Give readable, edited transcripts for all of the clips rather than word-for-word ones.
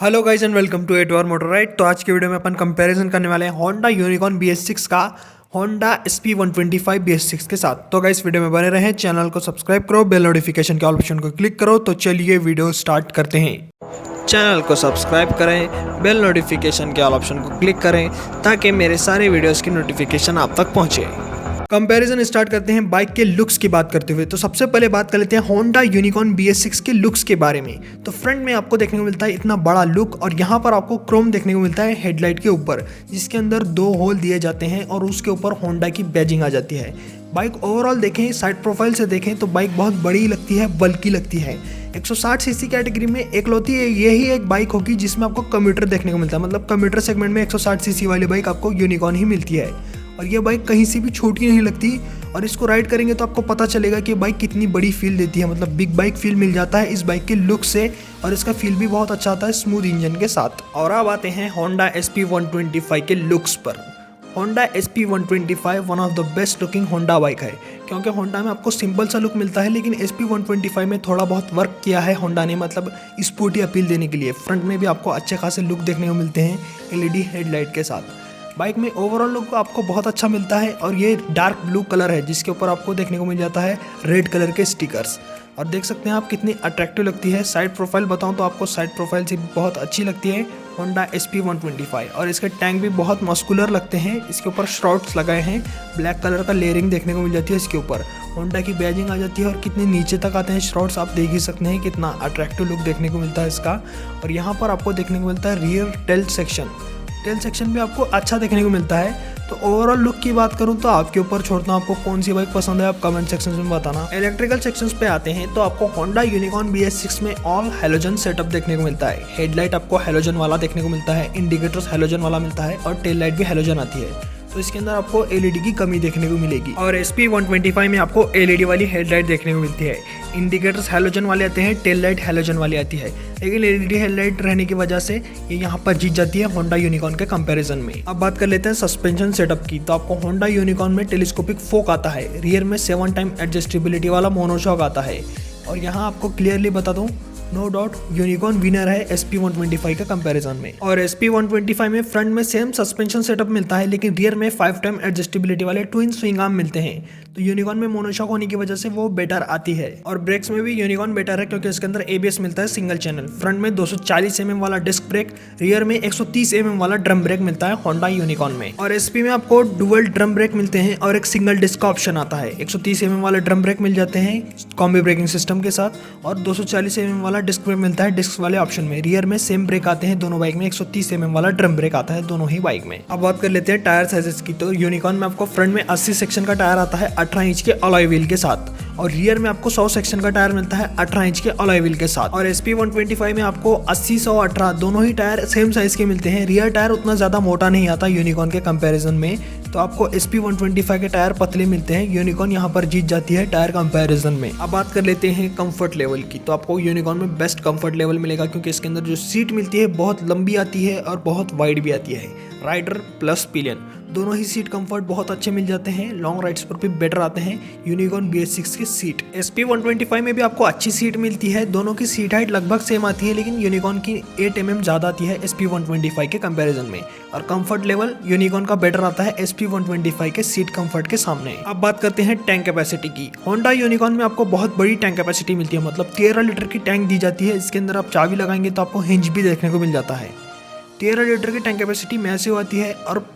Hello guys and welcome to at motor ride. तो आज के वीडियो में अपन कंपैरिजन करने वाले हैं होंडा यूनिकॉर्न BS6 का होंडा SP125 BS6 के साथ। तो गाइस वीडियो में बने रहें, चैनल को सब्सक्राइब करो, बेल नोटिफिकेशन के ऑल ऑप्शन को क्लिक करो। तो चलिए वीडियो स्टार्ट करते हैं। चैनल को सब्सक्राइब करें, बेल नोटिफिकेशन के ऑल ऑप्शन को क्लिक करें ताकि मेरे सारे वीडियोज़ की नोटिफिकेशन आप तक पहुँचे। कंपैरिजन स्टार्ट करते हैं बाइक के लुक्स की बात करते हुए। तो सबसे पहले बात कर लेते हैं होंडा यूनिकॉर्न BS6 के लुक्स के बारे में। तो फ्रंट में आपको देखने को मिलता है इतना बड़ा लुक, और यहाँ पर आपको क्रोम देखने को मिलता है हेडलाइट के ऊपर, जिसके अंदर 2 होल दिए जाते हैं और उसके ऊपर होंडा की बैजिंग आ जाती है। बाइक ओवरऑल देखें, साइड प्रोफाइल से देखें तो बाइक बहुत बड़ी लगती है, बल्कि लगती है। 160 सीसी कैटेगरी में एकलौती यही एक बाइक होगी जिसमें आपको कम्यूटर देखने को मिलता है। मतलब कम्यूटर सेगमेंट में 160 सीसी वाली बाइक आपको यूनिकॉर्न ही मिलती है, और ये बाइक कहीं से भी छोटी नहीं लगती। और इसको राइड करेंगे तो आपको पता चलेगा कि बाइक कितनी बड़ी फील देती है। मतलब बिग बाइक फील मिल जाता है इस बाइक के लुक से, और इसका फील भी बहुत अच्छा आता है स्मूथ इंजन के साथ। और अब आते हैं होंडा SP125 के लुक्स पर। Honda SP125 one of the best looking Honda bike है, क्योंकि होंडा में आपको सिंपल सा लुक मिलता है, लेकिन SP125 में थोड़ा बहुत वर्क किया है होंडा ने, मतलब स्पोर्टी अपील देने के लिए। फ्रंट में भी आपको अच्छे खासे लुक देखने को मिलते हैं LED हेडलाइट के साथ। बाइक में ओवरऑल लुक आपको बहुत अच्छा मिलता है, और ये डार्क ब्लू कलर है जिसके ऊपर आपको देखने को मिल जाता है रेड कलर के स्टिकर्स। और देख सकते हैं आप कितनी अट्रैक्टिव लगती है। साइड प्रोफाइल बताऊं तो आपको साइड प्रोफाइल से बहुत अच्छी लगती है होंडा SP125, और इसके टैंक भी बहुत मस्कुलर लगते हैं। इसके ऊपर श्रॉट्स लगाए हैं, ब्लैक कलर का लेयरिंग देखने को मिल जाती है। इसके ऊपर होंडा की बैजिंग आ जाती है, और कितने नीचे तक आते हैं श्रॉट्स, आप देख ही सकते हैं कितना अट्रैक्टिव लुक देखने को मिलता है इसका। और यहाँ पर आपको देखने को मिलता है रियर टेल सेक्शन भी आपको अच्छा देखने को मिलता है। तो ओवरऑल लुक की बात करूं तो आपके ऊपर छोड़ता हूं, आपको कौन सी बाइक पसंद है आप कमेंट सेक्शन में बताना। इलेक्ट्रिकल सेक्शंस पे आते हैं तो आपको होंडा यूनिकॉर्न BS6 में ऑल हैलोजन सेटअप देखने को मिलता है। हेडलाइट आपको हैलोजन वाला देखने को मिलता है, इंडिकेटर्स हैलोजन वाला मिलता है, और टेल लाइट भी हैलोजन आती है। तो इसके अंदर आपको LED की कमी देखने को मिलेगी। और SP125 में आपको LED वाली हेडलाइट देखने को मिलती है। इंडिकेटर्स हैलोजन वाले आते हैं, टेल लाइट हैलोजन वाली आती है, लेकिन LED हेडलाइट रहने की वजह से ये यहाँ पर जीत जाती है होंडा यूनिकॉर्न के कंपैरिजन में। अब बात कर लेते हैं सस्पेंशन सेटअप की। तो आपको होंडा यूनिकॉर्न में टेलीस्कोपिक फोक आता है, रियर में 7 टाइम एडजस्टेबिलिटी वाला मोनोशॉक आता है। और यहाँ आपको क्लियरली बता दूँ, नो डाउट यूनिकॉर्न विनर है SP125 के कंपैरिजन में। और SP125 में फ्रंट में सेम सस्पेंशन सेटअप मिलता है, लेकिन रियर में 5 टाइम एडजस्टेबिलिटी वाले ट्विन स्विंग आर्म मिलते हैं। तो यूनिकॉर्न में मोनोशॉक होने की वजह से वो बेटर आती है। और ब्रेक्स में भी यूनिकॉर्न बेटर है, क्योंकि इसके अंदर ABS मिलता है सिंगल चैनल। फ्रंट में 240 mm वाला डिस्क ब्रेक, रियर में 130 mm वाला ड्रम ब्रेक मिलता है होंडा यूनिकॉर्न में। और SP में आपको डुअल ड्रम ब्रेक मिलते हैं, और एक सिंगल डिस्क का ऑप्शन आता है। 130 mm वाला ड्रम ब्रेक मिल जाते हैं कॉम्बी ब्रेकिंग सिस्टम के साथ, और 240 mm वाला डिस्क ब्रेक मिलता है डिस्क वाले ऑप्शन में। रियर में सेम ब्रेक आते हैं दोनों बाइक में, 130 mm वाला ड्रम ब्रेक आता है दोनों ही बाइक में। अब बात कर लेते हैं टायर साइजेस की। तो यूनिकॉर्न में आपको फ्रंट में 80 सेक्शन का टायर आता है 18 इंच के अलॉय व्हील के साथ, और रियर में आपको 100 सेक्शन का टायर मिलता है 18 इंच के अलॉय व्हील के साथ। और SP125 में आपको 80, 100, 18 दोनों ही टायर सेम साइज के मिलते हैं। रियर टायर उतना ज्यादा मोटा नहीं आता यूनिकॉर्न के कंपैरिजन में, तो आपको SP125 के टायर पतले मिलते हैं। यूनिकॉर्न यहाँ पर जीत जाती है टायर कंपैरिजन में। अब बात कर लेते हैं कंफर्ट लेवल की। तो आपको यूनिकॉर्न में बेस्ट कंफर्ट लेवल मिलेगा, क्योंकि इसके अंदर जो सीट मिलती है बहुत लंबी आती है और बहुत वाइड भी आती है। राइडर प्लस पिलियन दोनों ही सीट कंफर्ट बहुत अच्छे मिल जाते हैं। लॉन्ग राइड्स पर भी बेटर आते हैं यूनिकॉर्न BS6 की सीट। SP125 में भी आपको अच्छी सीट मिलती है, दोनों की सीट हाइट लगभग सेम आती है, लेकिन यूनिकॉर्न की 8 mm ज्यादा आती है SP125 के कंपैरिजन में। और कंफर्ट लेवल यूनिकॉर्न का बेटर आता है SP125 के सीट कंफर्ट के सामने। अब बात करते हैं टैंक कैपेसिटी की। होंडा यूनिकॉर्न में आपको बहुत बड़ी टैंक कैपेसिटी मिलती है, मतलब 13 लीटर की टैंक दी जाती है। इसके अंदर आप चाबी लगाएंगे तो आपको हिंज भी देखने को मिल जाता है। 13 लीटर की टैंक कैपेसिटी मैसिव आती है, और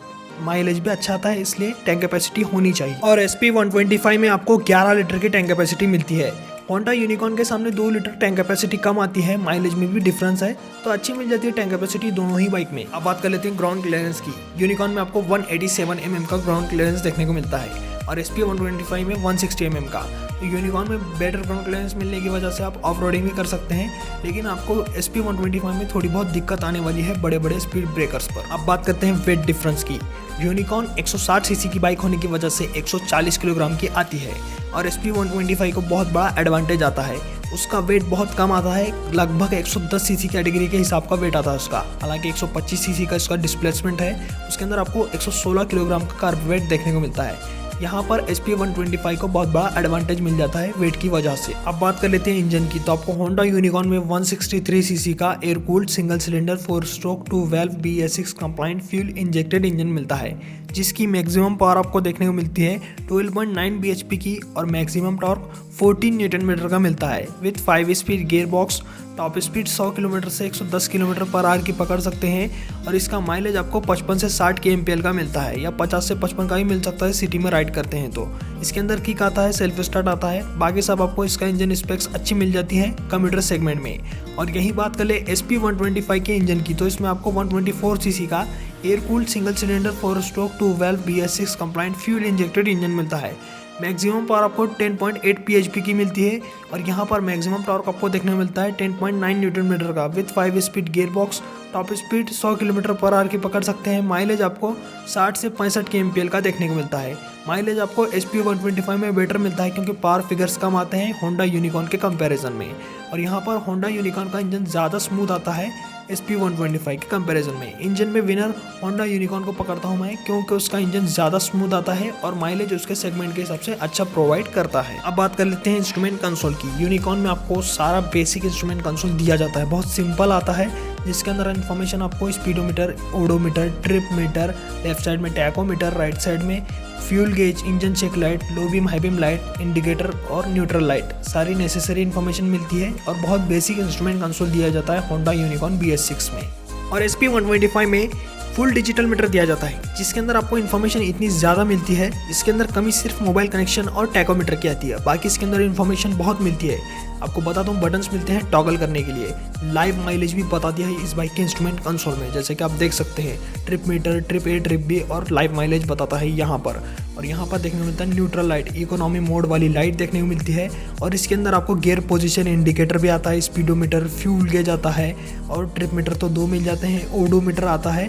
माइलेज भी अच्छा आता है, इसलिए टैंक कैपेसिटी होनी चाहिए। और SP125 में आपको 11 लीटर की टैंक कैपेसिटी मिलती है। होंडा यूनिकॉर्न के सामने 2 लीटर टैंक कैपेसिटी कम आती है, माइलेज में भी डिफरेंस है, तो अच्छी मिल जाती है टैंक कैपेसिटी दोनों ही बाइक में। अब बात कर लेते हैं ग्राउंड क्लियरेंस की। यूनिकॉर्न में आपको 187 mm का ग्राउंड क्लियरेंस देखने को मिलता है, और SP125 में 160 mm का। तो यूनिकॉर्न में बेटर ग्राउंड क्लियरेंस मिलने की वजह से आप ऑफ रोडिंग भी कर सकते हैं, लेकिन आपको SP125 में थोड़ी बहुत दिक्कत आने वाली है बड़े बड़े स्पीड ब्रेकर्स पर। अब बात करते हैं वेट डिफरेंस की। यूनिकॉर्न 160 सीसी की बाइक होने की वजह से 140 किलोग्राम की आती है, और SP125 को बहुत बड़ा एडवांटेज आता है। उसका वेट बहुत कम आता है, लगभग 110 सीसी कैटेगरी के हिसाब का वेट आता है उसका। हालांकि 125 सीसी का इसका डिस्प्लेसमेंट है, उसके अंदर आपको 116 किलोग्राम का कार्ब वेट देखने को मिलता है। यहाँ पर SP125 को बहुत बड़ा एडवांटेज मिल जाता है वेट की वजह से। अब बात कर लेते हैं इंजन की, तो आपको होंडा यूनिकॉर्न में 163 सीसी का air cooled single cylinder 4 stroke 2 valve BS6 compliant fuel injected engine मिलता है, जिसकी मैक्सिमम पावर आपको देखने को मिलती है 12.9 bhp की और मैक्सिमम टॉर्क 14 न्यूटन मीटर का मिलता है with 5 speed gear box. Top speed 100 kilometre से 110 किलोमीटर पर आवर की पकड़ सकते हैं और इसका माइलेज आपको 55 से 60 kmpl का मिलता है या 50 से 55 का ही मिल सकता है सिटी में राइड करते हैं तो। इसके अंदर किक आता है, सेल्फ स्टार्ट आता है, बाकी सब आपको इसका इंजन स्पेक्स अच्छी मिल जाती है कम्यूटर सेगमेंट में। और यही बात कर ले SP125 के इंजन की, तो इसमें आपको 124 सीसी का air cooled single cylinder 4 stroke 2 valve BS6 compliant fuel injected engine मिलता है। मैक्सिमम पावर आपको 10.8 bhp की मिलती है और यहाँ पर मैक्सिमम टॉर्क आपको देखने को मिलता है 10.9 न्यूटन मीटर का with 5 speed gear box. Top speed 100 kilometre per hour की पकड़ सकते हैं। माइलेज आपको 60 से 65 kmpl का देखने को मिलता है। माइलेज आपको SP125 में बेटर मिलता है क्योंकि पावर फिगर्स कम आते हैं होंडा यूनिकॉर्न के कंपैरिजन में। और यहाँ पर होंडा यूनिकॉर्न का इंजन ज़्यादा स्मूथ आता है SP125 के कंपैरिजन में। इंजन में विनर होंडा यूनिकॉर्न को पकड़ता हूँ मैं क्योंकि उसका इंजन ज़्यादा स्मूथ आता है और माइलेज उसके सेगमेंट के हिसाब से अच्छा प्रोवाइड करता है। अब बात कर लेते हैं इंस्ट्रूमेंट कंसोल की। यूनिकॉर्न में आपको सारा बेसिक इंस्ट्रूमेंट कंसोल दिया जाता है, बहुत सिंपल आता है, जिसके अंदर इन्फॉर्मेशन आपको speedometer, odometer, trip meter, left side में टैकोमीटर, राइट साइड में fuel gauge, engine check light, low beam high beam light, indicator और न्यूट्रल लाइट, सारी नेसेसरी इन्फॉर्मेशन मिलती है और बहुत बेसिक इंस्ट्रूमेंट कंसोल दिया जाता है होंडा यूनिकॉर्न BS6 में। और SP125 में फुल डिजिटल मीटर दिया जाता है, जिसके अंदर आपको इन्फॉर्मेशन इतनी ज़्यादा मिलती है, जिसके अंदर कमी सिर्फ मोबाइल कनेक्शन और टैकोमीटर की आती है, बाकी इसके अंदर इन्फॉर्मेशन बहुत मिलती है। आपको बता दूं बटन्स मिलते हैं टॉगल करने के लिए। लाइव माइलेज भी बता दिया है इस बाइक के इंस्ट्रूमेंट कंसोल में, जैसे कि आप देख सकते हैं trip meter, trip A, trip B और लाइव माइलेज बताता है यहाँ पर। और यहाँ पर देखने को मिलता है न्यूट्रल लाइट, इकोनॉमी मोड वाली लाइट देखने को मिलती है और इसके अंदर आपको गियर पोजीशन इंडिकेटर भी आता है, स्पीडोमीटर, फ्यूल गेज आता है और ट्रिप मीटर तो 2 मिल जाते हैं, ओडोमीटर आता है।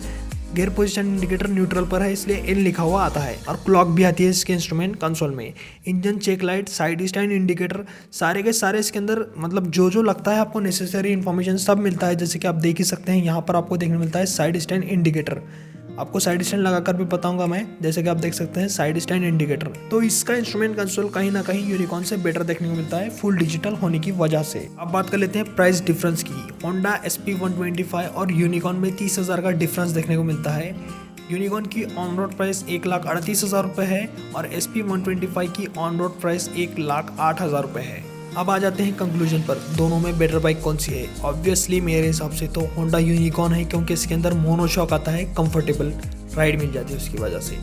गियर पोजीशन इंडिकेटर न्यूट्रल पर है इसलिए N लिखा हुआ आता है और क्लॉक भी आती है इसके इंस्ट्रूमेंट कंसोल में। Engine check light, side stand indicator, सारे के सारे इसके अंदर मतलब जो लगता है आपको नेसेसरी इन्फॉर्मेशन सब मिलता है, जैसे कि आप देख ही सकते हैं यहाँ पर आपको देखने मिलता है साइड स्टैंड इंडिकेटर। आपको साइड स्टैंड लगाकर भी बताऊंगा मैं, जैसे कि आप देख सकते हैं साइड स्टैंड इंडिकेटर। तो इसका इंस्ट्रूमेंट कंसोल कहीं ना कहीं यूनिकॉर्न से बेटर देखने को मिलता है फुल डिजिटल होने की वजह से। अब बात कर लेते हैं प्राइस डिफरेंस की। होंडा SP125 और यूनिकॉर्न में 30,000 का डिफरेंस देखने को मिलता है। यूनिकॉर्न की ऑन रोड प्राइस 1,38,000 रुपये है और SP125 की ऑन रोड प्राइस 1,08,000 रुपये है। अब आ जाते हैं कंक्लूजन पर, दोनों में बेटर बाइक कौन सी है। ऑब्वियसली मेरे हिसाब से तो होंडा यूनिकॉर्न है, क्योंकि इसके अंदर मोनोशॉक आता है, कंफर्टेबल राइड मिल जाती है उसकी वजह से,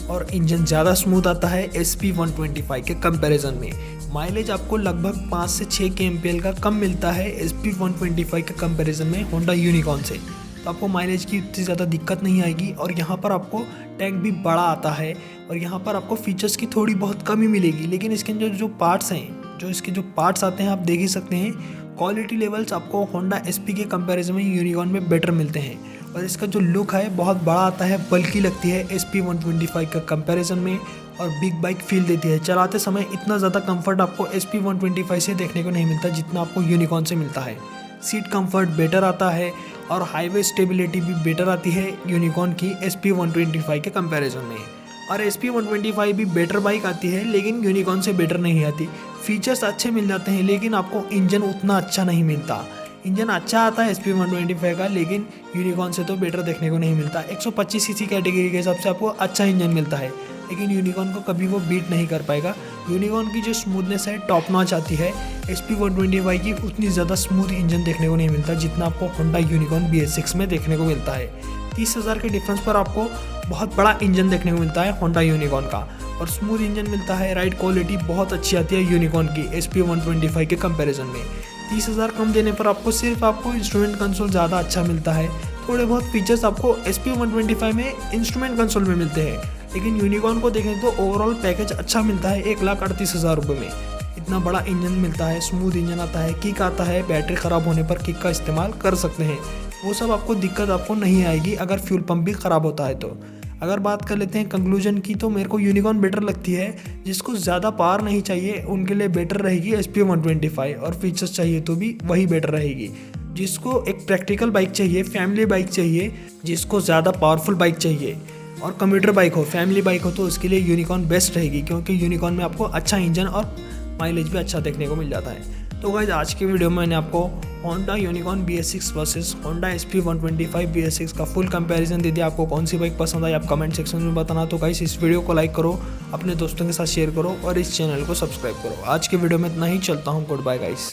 और इंजन ज़्यादा स्मूथ आता है SP125 के कंपैरिजन में। माइलेज आपको लगभग 5 से 6 kmpl का कम मिलता है SP125 के कंपैरिजन में होंडा यूनिकॉर्न से, तो आपको माइलेज की उतनी ज़्यादा दिक्कत नहीं आएगी। और यहाँ पर आपको टैंक भी बड़ा आता है और यहाँ पर आपको फीचर्स की थोड़ी बहुत कमी मिलेगी, लेकिन इसके अंदर जो पार्ट्स हैं, जो इसके जो पार्ट्स आते हैं आप देख ही सकते हैं, क्वालिटी लेवल्स आपको होंडा SP के कंपैरिजन में यूनिकॉर्न में बेटर मिलते हैं। और इसका जो लुक है बहुत बड़ा आता है, बल्कि लगती है SP125 का कंपैरिजन में और बिग बाइक फील देती है। चलाते समय इतना ज़्यादा कंफर्ट आपको SP125 से देखने को नहीं मिलता जितना आपको यूनिकॉर्न से मिलता है। सीट कंफर्ट बेटर आता है और हाईवे स्टेबिलिटी भी बेटर आती है यूनिकॉर्न की SP125 के कंपैरिजन में। और SP125 भी बेटर बाइक आती है, लेकिन यूनिकॉर्न से बेटर नहीं आती। फीचर्स अच्छे मिल जाते हैं, लेकिन आपको इंजन उतना अच्छा नहीं मिलता। इंजन अच्छा आता है SP125 का, लेकिन यूनिकॉर्न से तो बेटर देखने को नहीं मिलता। 125 सीसी कैटेगरी के हिसाब से आपको अच्छा इंजन मिलता है, लेकिन यूनिकॉर्न को कभी वो बीट नहीं कर पाएगा। यूनिकॉर्न की जो स्मूथनेस है टॉप नॉच आती है, SP125 की उतनी ज़्यादा स्मूथ इंजन देखने को नहीं मिलता जितना आपको होंडा यूनिकॉर्न BS6 में देखने को मिलता है। 30,000 के डिफरेंस पर आपको बहुत बड़ा इंजन देखने को मिलता है होंडा यूनिकॉर्न का, और स्मूथ इंजन मिलता है। राइड क्वालिटी बहुत अच्छी आती है यूनिकॉर्न की SP125 के कंपैरिजन में। 30,000 कम देने पर आपको इंस्ट्रूमेंट कंसोल ज़्यादा अच्छा मिलता है। थोड़े बहुत फीचर्स आपको SP125 में इंस्ट्रूमेंट कंसोल में मिलते हैं, लेकिन यूनिकॉर्न को देखें तो ओवरऑल पैकेज अच्छा मिलता है 1,38,000 रुपये में। इतना बड़ा इंजन मिलता है, स्मूथ इंजन आता है, किक आता है, बैटरी ख़राब होने पर किक का इस्तेमाल कर सकते हैं। वो सब आपको दिक्कत आपको नहीं आएगी अगर फ्यूल पंप भी ख़राब होता है तो। अगर बात कर लेते हैं कंक्लूजन की, तो मेरे को यूनिकॉर्न बेटर लगती है। जिसको ज़्यादा पावर नहीं चाहिए उनके लिए बेटर रहेगी SP125, और फीचर्स चाहिए तो भी वही बेटर रहेगी। जिसको एक प्रैक्टिकल बाइक चाहिए, फैमिली बाइक चाहिए, जिसको ज़्यादा पावरफुल बाइक चाहिए और कम्यूटर बाइक हो, फैमिली बाइक हो, तो उसके लिए यूनिकॉर्न बेस्ट रहेगी, क्योंकि यूनिकॉर्न में आपको अच्छा इंजन और माइलेज भी अच्छा देखने को मिल जाता है। तो गाइस आज की वीडियो में मैंने आपको Honda unicorn BS6 versus Honda SP125 BS6 का फुल कंपैरिजन दे दिया। आपको कौन सी बाइक पसंद आई आप कमेंट सेक्शन में बताना। तो गाइस इस वीडियो को लाइक करो, अपने दोस्तों के साथ शेयर करो और इस चैनल को सब्सक्राइब करो। आज की वीडियो में इतना ही, चलता हूँ, गुड बाय गाइस।